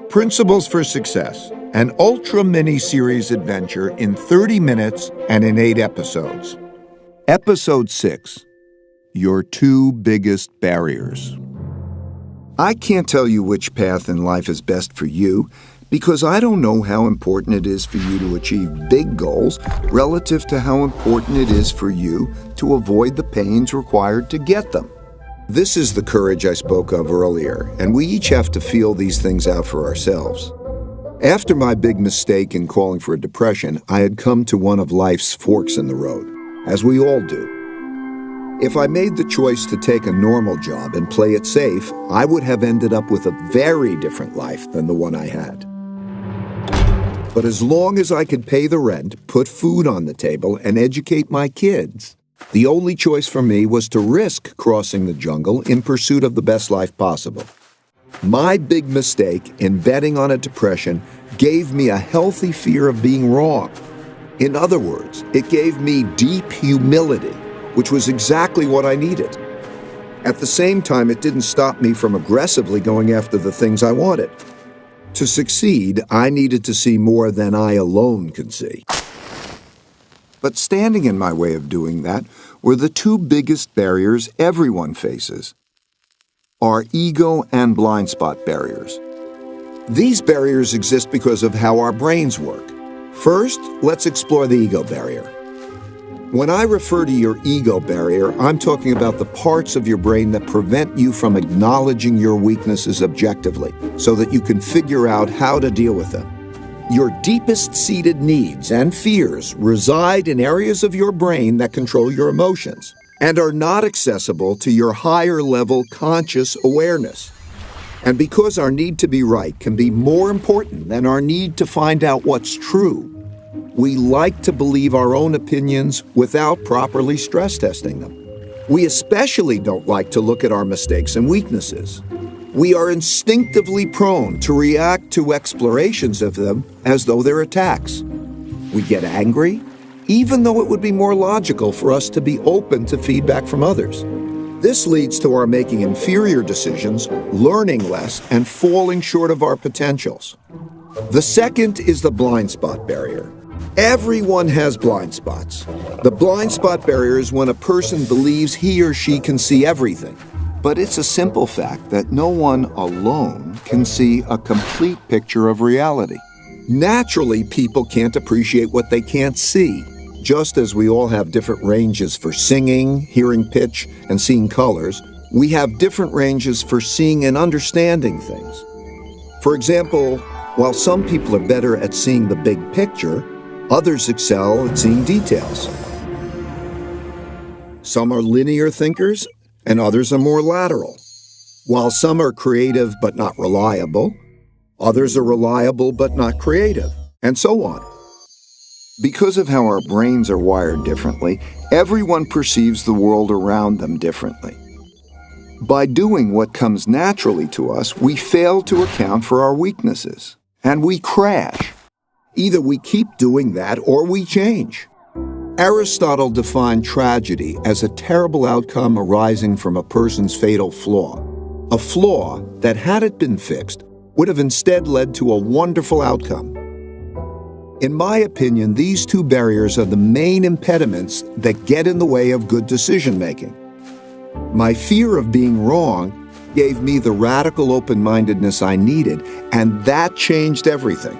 Principles for Success, an ultra mini-series adventure in 30 minutes and in 8 episodes. Episode 6, Your Two Biggest Barriers. I can't tell you which path in life is best for you because I don't know how important it is for you to achieve big goals relative to how important it is for you to avoid the pains required to get them. This is the courage I spoke of earlier, and we each have to feel these things out for ourselves. After my big mistake in calling for a depression, I had come to one of life's forks in the road, as we all do. If I made the choice to take a normal job and play it safe, I would have ended up with a very different life than the one I had. But as long as I could pay the rent, put food on the table, and educate my kids, the only choice for me was to risk crossing the jungle in pursuit of the best life possible. My big mistake in betting on a depression gave me a healthy fear of being wrong. In other words, it gave me deep humility, which was exactly what I needed. At the same time, it didn't stop me from aggressively going after the things I wanted. To succeed, I needed to see more than I alone could see. But standing in my way of doing that were the two biggest barriers everyone faces: our ego and blind spot barriers. These barriers exist because of how our brains work. First, let's explore the ego barrier. When I refer to your ego barrier, I'm talking about the parts of your brain that prevent you from acknowledging your weaknesses objectively so that you can figure out how to deal with them. Your deepest-seated needs and fears reside in areas of your brain that control your emotions and are not accessible to your higher-level conscious awareness. And because our need to be right can be more important than our need to find out what's true, we like to believe our own opinions without properly stress-testing them. We especially don't like to look at our mistakes and weaknesses. We are instinctively prone to react to explorations of them as though they're attacks. We get angry, even though it would be more logical for us to be open to feedback from others. This leads to our making inferior decisions, learning less, and falling short of our potentials. The second is the blind spot barrier. Everyone has blind spots. The blind spot barrier is when a person believes he or she can see everything. But it's a simple fact that no one alone can see a complete picture of reality. Naturally, people can't appreciate what they can't see, just as we all have different ranges for singing, hearing pitch, and seeing colors. We have different ranges for seeing and understanding things. For example, while some people are better at seeing the big picture, others excel at seeing details. Some are linear thinkers, and others are more lateral. While some are creative but not reliable, others are reliable but not creative, and so on. Because of how our brains are wired differently, everyone perceives the world around them differently. By doing what comes naturally to us, we fail to account for our weaknesses, and we crash. Either we keep doing that or we change. Aristotle defined tragedy as a terrible outcome arising from a person's fatal flaw. A flaw that, had it been fixed, would have instead led to a wonderful outcome. In my opinion, these two barriers are the main impediments that get in the way of good decision-making. My fear of being wrong gave me the radical open-mindedness I needed, and that changed everything.